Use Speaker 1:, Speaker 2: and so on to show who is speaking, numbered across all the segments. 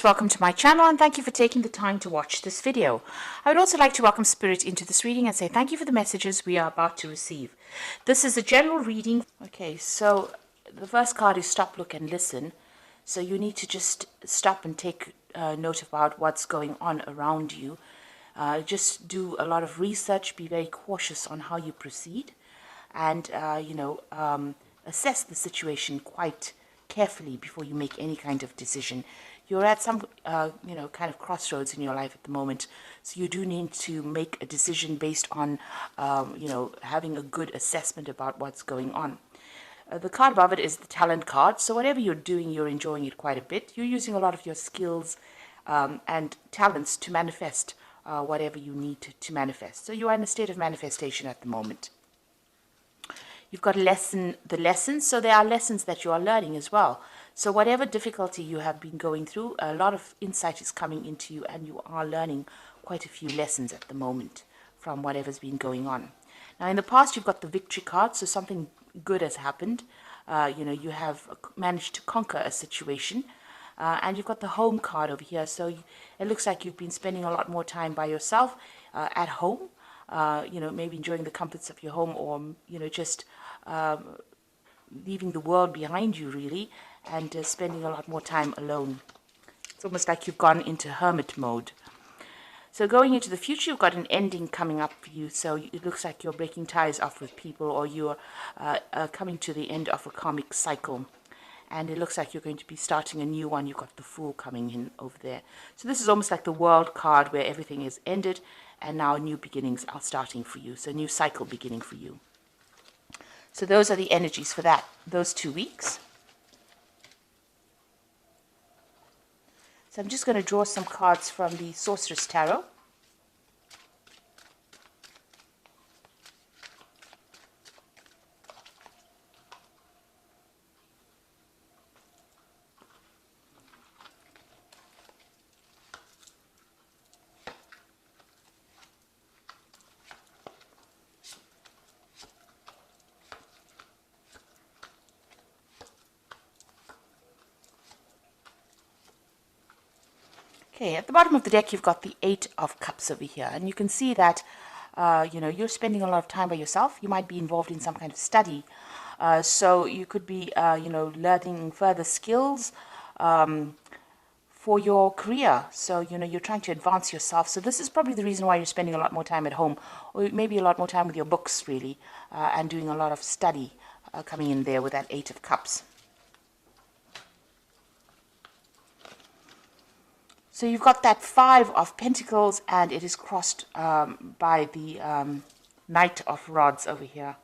Speaker 1: Welcome to my channel and thank you for taking the time to watch this video. I would also like to welcome Spirit into this reading and say thank you for the messages we are about to receive. This is a general reading. Okay, so the first card is stop, look and listen. So you need to just stop and take note about what's going on around you. Just do a lot of research, be very cautious on how you proceed and, assess the situation quite carefully before you make any kind of decision. You're at some, kind of crossroads in your life at the moment. So you do need to make a decision based on, having a good assessment about what's going on. The card above it is the talent card. So whatever you're doing, you're enjoying it quite a bit. You're using a lot of your skills and talents to manifest whatever you need to manifest. So you are in a state of manifestation at the moment. You've got the lessons, so there are lessons that you are learning as well. So whatever difficulty you have been going through, a lot of insight is coming into you and you are learning quite a few lessons at the moment from whatever's been going on. Now in the past you've got the victory card, so something good has happened. You have managed to conquer a situation. And you've got the home card over here, so it looks like you've been spending a lot more time by yourself at home. Maybe enjoying the comforts of your home or, just leaving the world behind you, really, and spending a lot more time alone. It's almost like you've gone into hermit mode. So going into the future, you've got an ending coming up for you. So it looks like you're breaking ties off with people or you're coming to the end of a karmic cycle. And it looks like you're going to be starting a new one. You've got the Fool coming in over there. So this is almost like the World card where everything is ended and now new beginnings are starting for you. So a new cycle beginning for you. So those are the energies for those 2 weeks. So I'm just going to draw some cards from the Sorceress Tarot. Okay, at the bottom of the deck, you've got the Eight of Cups over here. And you can see that, you're spending a lot of time by yourself. You might be involved in some kind of study. So you could be, learning further skills for your career. So, you're trying to advance yourself. So this is probably the reason why you're spending a lot more time at home. Or maybe a lot more time with your books, really, and doing a lot of study coming in there with that Eight of Cups. So you've got that Five of Pentacles, and it is crossed by the Knight of Rods over here.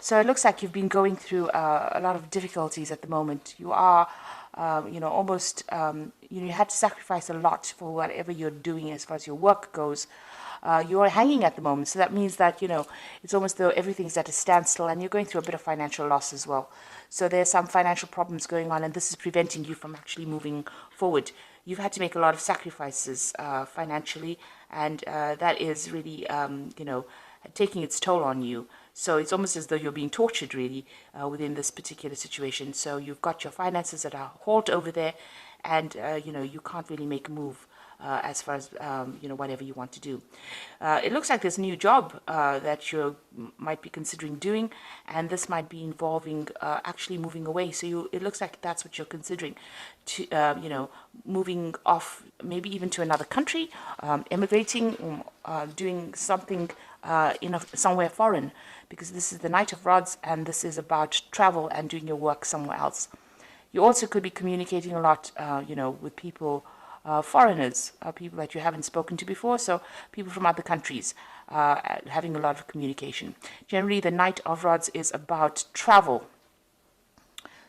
Speaker 1: So it looks like you've been going through a lot of difficulties at the moment. You are, almost, you had to sacrifice a lot for whatever you're doing as far as your work goes. You're hanging at the moment, so that means that, it's almost though everything's at a standstill and you're going through a bit of financial loss as well. So there's some financial problems going on and this is preventing you from actually moving forward. You've had to make a lot of sacrifices financially and that is really, taking its toll on you. So it's almost as though you're being tortured, really, within this particular situation. So you've got your finances at a halt over there and, you can't really make a move. As far as, whatever you want to do. It looks like there's a new job that you might be considering doing, and this might be involving actually moving away. So it looks like that's what you're considering, to, moving off, maybe even to another country, immigrating, doing something somewhere foreign, because this is the Knight of Rods, and this is about travel and doing your work somewhere else. You also could be communicating a lot, with people, foreigners, people that you haven't spoken to before, so people from other countries, having a lot of communication. Generally, the Knight of Rods is about travel.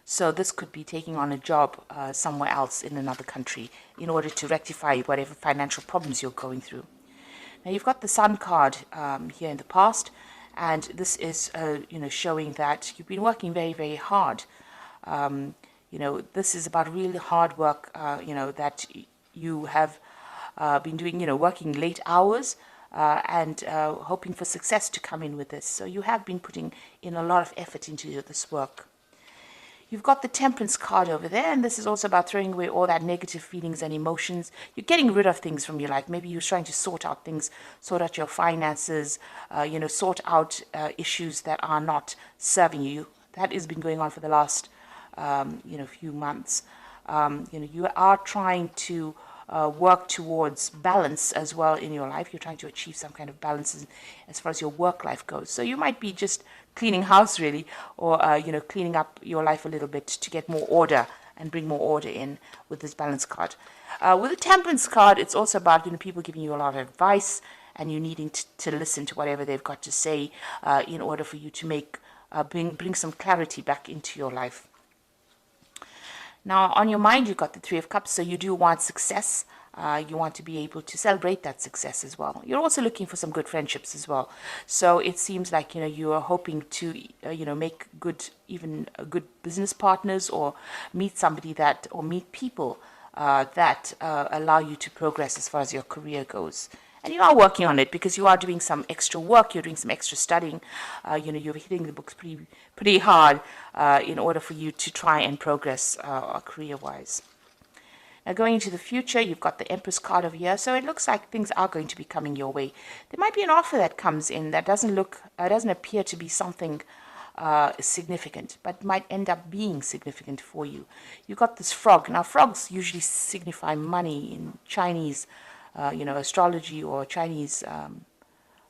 Speaker 1: So this could be taking on a job somewhere else in another country in order to rectify whatever financial problems you're going through. Now you've got the Sun card here in the past, and this is, showing that you've been working very, very hard. This is about really hard work, that you have been doing, working late hours and hoping for success to come in with this. So you have been putting in a lot of effort into this work. You've got the Temperance card over there, and this is also about throwing away all that negative feelings and emotions. You're getting rid of things from your life. Maybe you're trying to sort out things, sort out your finances, sort out issues that are not serving you. That has been going on for the last, few months. You are trying to work towards balance as well in your life. You're trying to achieve some kind of balance as far as your work life goes. So you might be just cleaning house really, or cleaning up your life a little bit to get more order and bring more order in with this balance card. With the Temperance card, it's also about people giving you a lot of advice, and you needing to listen to whatever they've got to say in order for you to bring some clarity back into your life. Now, on your mind, you've got the Three of Cups, so you do want success. You want to be able to celebrate that success as well. You're also looking for some good friendships as well. So it seems like, you are hoping to, make good business partners, or meet meet people that allow you to progress as far as your career goes. And you are working on it because you are doing some extra work, you're doing some extra studying, you're hitting the books pretty hard in order for you to try and progress career-wise. Now, going into the future, you've got the Empress card over here, so it looks like things are going to be coming your way. There might be an offer that comes in that doesn't appear to be something significant, but might end up being significant for you. You've got this frog. Now, frogs usually signify money in Chinese astrology or Chinese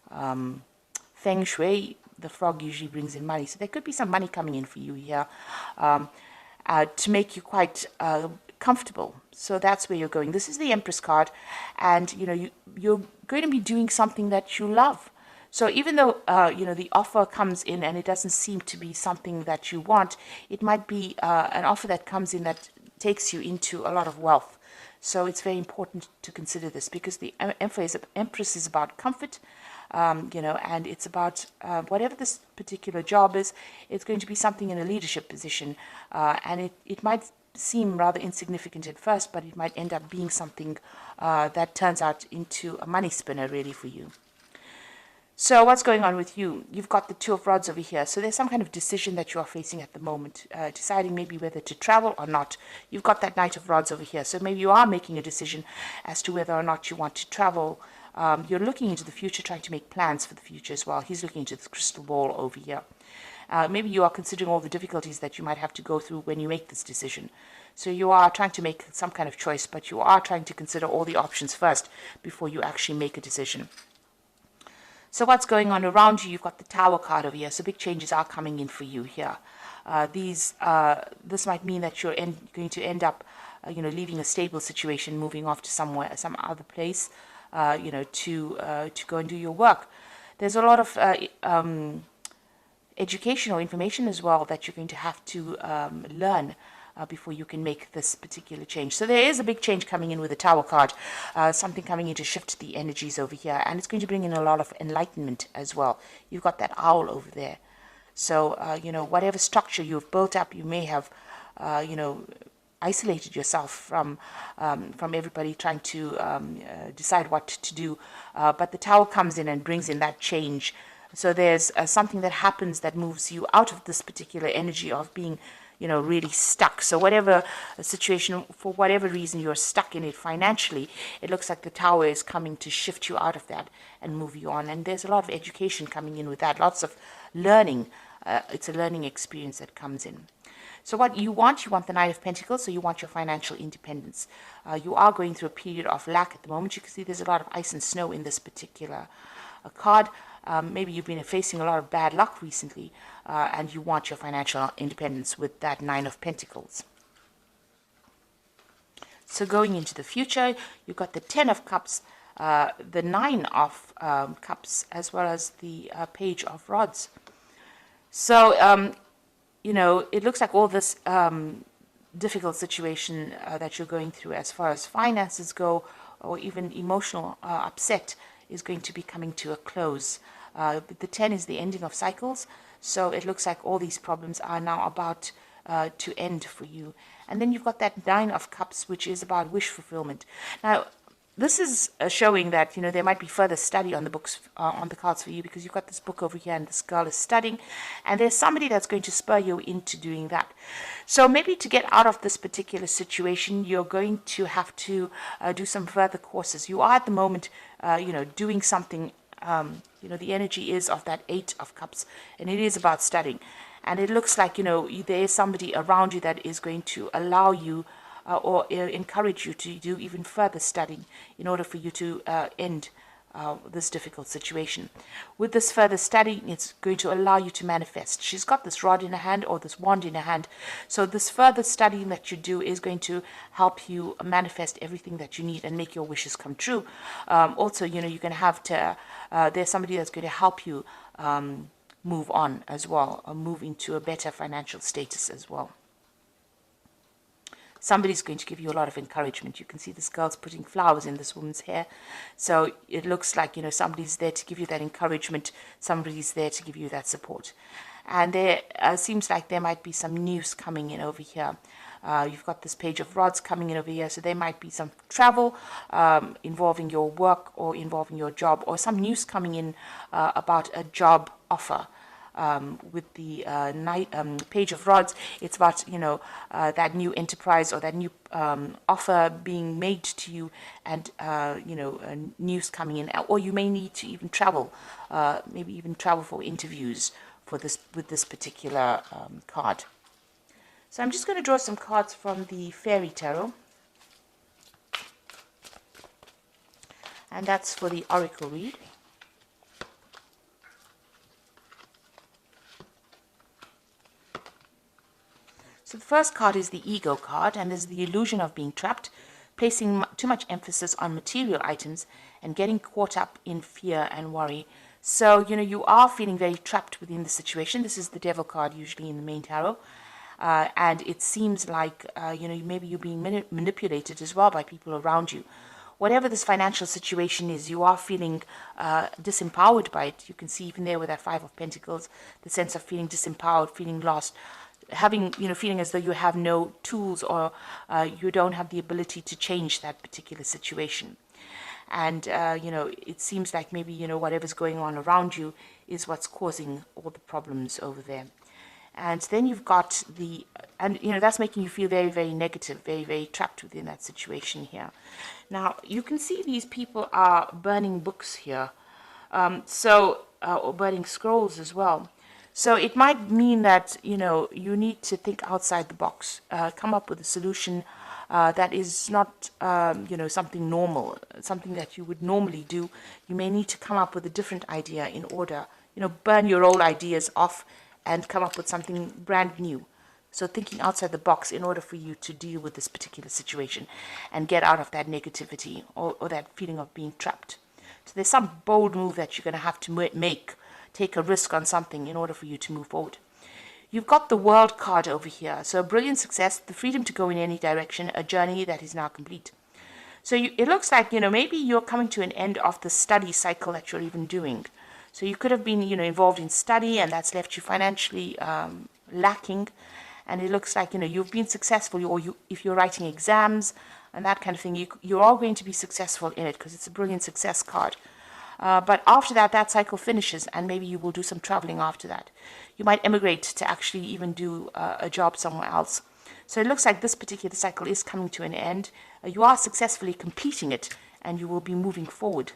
Speaker 1: feng shui. The frog usually brings in money. So there could be some money coming in for you here to make you quite comfortable. So that's where you're going. This is the Empress card, and you're going to be doing something that you love. So even though the offer comes in and it doesn't seem to be something that you want, it might be an offer that comes in that takes you into a lot of wealth. So it's very important to consider this, because the Empress is about comfort, and it's about whatever this particular job is. It's going to be something in a leadership position, and it might seem rather insignificant at first, but it might end up being something that turns out into a money spinner really for you. So what's going on with you? You've got the Two of Rods over here. So there's some kind of decision that you are facing at the moment, deciding maybe whether to travel or not. You've got that Knight of Rods over here. So maybe you are making a decision as to whether or not you want to travel. You're looking into the future, trying to make plans for the future as well. He's looking into the crystal ball over here. Maybe you are considering all the difficulties that you might have to go through when you make this decision. So you are trying to make some kind of choice, but you are trying to consider all the options first before you actually make a decision. So what's going on around you? You've got the Tower card over here. So big changes are coming in for you here. This might mean that you're going to end up, leaving a stable situation, moving off to some other place, to go and do your work. There's a lot of educational information as well that you're going to have to learn before you can make this particular change. So there is a big change coming in with the Tower card, something coming in to shift the energies over here, and it's going to bring in a lot of enlightenment as well. You've got that owl over there. So, whatever structure you've built up, you may have, isolated yourself from everybody trying to decide what to do. But the Tower comes in and brings in that change. So there's something that happens that moves you out of this particular energy of being really stuck. So whatever situation, for whatever reason you're stuck in it financially, it looks like the Tower is coming to shift you out of that and move you on. And there's a lot of education coming in with that, lots of learning. It's a learning experience that comes in. So what you want the Knight of Pentacles, so you want your financial independence. You are going through a period of lack at the moment. You can see there's a lot of ice and snow in this particular card. Maybe you've been facing a lot of bad luck recently, and you want your financial independence with that Nine of Pentacles. So going into the future, you've got the Ten of Cups, the Nine of Cups, as well as the Page of Rods. So, it looks like all this difficult situation that you're going through as far as finances go, or even emotional upset, is going to be coming to a close. The 10 is the ending of cycles, so it looks like all these problems are now about to end for you. And then you've got that Nine of Cups, which is about wish fulfillment. Now, this is showing that, there might be further study on the books, on the cards for you, because you've got this book over here and this girl is studying, and there's somebody that's going to spur you into doing that. So maybe to get out of this particular situation, you're going to have to do some further courses. You are at the moment, doing something. The energy is of that Eight of Cups, and it is about studying. And it looks like, there is somebody around you that is going to allow you or encourage you to do even further studying in order for you to end this difficult situation. With this further studying, it's going to allow you to manifest. She's got this rod in her hand, or this wand in her hand. So this further studying that you do is going to help you manifest everything that you need and make your wishes come true. Also, you're going to have to, there's somebody that's going to help you move on as well, or move into a better financial status as well. Somebody's going to give you a lot of encouragement. You can see this girl's putting flowers in this woman's hair. So it looks like, somebody's there to give you that encouragement. Somebody's there to give you that support. And there seems like there might be some news coming in over here. You've got this Page of Rods coming in over here. So there might be some travel involving your work or involving your job, or some news coming in about a job offer. With the Page of Rods, it's about, that new enterprise or that new offer being made to you, and, news coming in. Or you may need to even travel, maybe even travel for interviews for this, with this particular card. So I'm just going to draw some cards from the Fairy Tarot. And that's for the Oracle read. So the first card is the Ego card, and is the illusion of being trapped, placing too much emphasis on material items and getting caught up in fear and worry. So, you are feeling very trapped within the situation. This is the Devil card usually in the main tarot. And it seems like, maybe you're being manipulated as well by people around you. Whatever this financial situation is, you are feeling disempowered by it. You can see even there with that Five of Pentacles, the sense of feeling disempowered, feeling lost, having, feeling as though you have no tools, or you don't have the ability to change that particular situation. And, it seems like maybe, whatever's going on around you is what's causing all the problems over there. And then you've got that's making you feel very, very negative, very, very trapped within that situation here. Now, you can see these people are burning books here, or burning scrolls as well. So it might mean that, you need to think outside the box, come up with a solution that is not, something normal, something that you would normally do. You may need to come up with a different idea in order, burn your old ideas off and come up with something brand new. So thinking outside the box in order for you to deal with this particular situation and get out of that negativity or that feeling of being trapped. So there's some bold move that you're going to have to make. Take a risk on something in order for you to move forward. You've got the World card over here. So a brilliant success, the freedom to go in any direction, a journey that is now complete. So it looks like, maybe you're coming to an end of the study cycle that you're even doing. So you could have been, involved in study, and that's left you financially lacking. And it looks like, you've been successful, or if you're writing exams and that kind of thing, you're all going to be successful in it because it's a brilliant success card. But after that cycle finishes, and maybe you will do some traveling after that. You might emigrate to actually even do a job somewhere else. So it looks like this particular cycle is coming to an end. You are successfully completing it, and you will be moving forward,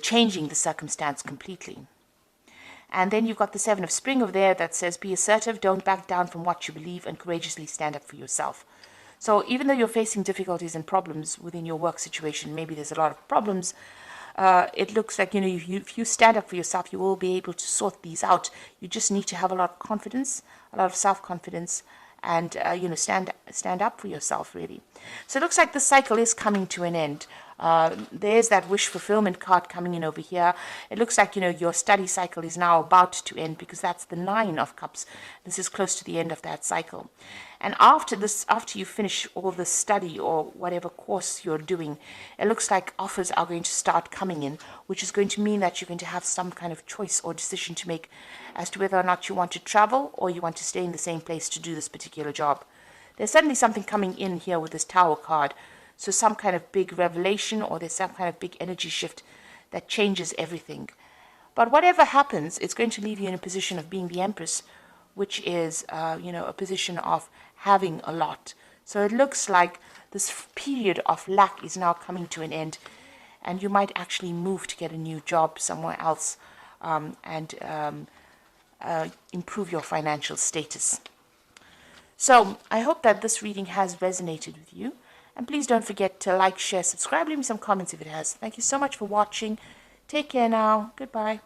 Speaker 1: changing the circumstance completely. And then you've got the Seven of Spring over there that says, be assertive, don't back down from what you believe, and courageously stand up for yourself. So even though you're facing difficulties and problems within your work situation, maybe there's a lot of problems, it looks like, if you stand up for yourself, you will be able to sort these out. You just need to have a lot of confidence, a lot of self-confidence, and, stand up for yourself, really. So it looks like this cycle is coming to an end. There's that wish fulfillment card coming in over here. It looks like, your study cycle is now about to end, because that's the Nine of Cups. This is close to the end of that cycle. And after you finish all the study or whatever course you're doing, it looks like offers are going to start coming in, which is going to mean that you're going to have some kind of choice or decision to make as to whether or not you want to travel or you want to stay in the same place to do this particular job. There's certainly something coming in here with this Tower card. So some kind of big revelation, or there's some kind of big energy shift that changes everything. But whatever happens, it's going to leave you in a position of being the Empress, which is, a position of having a lot. So it looks like this period of lack is now coming to an end, and you might actually move to get a new job somewhere else, and improve your financial status. So I hope that this reading has resonated with you. And please don't forget to like, share, subscribe, leave me some comments if it has. Thank you so much for watching. Take care now. Goodbye.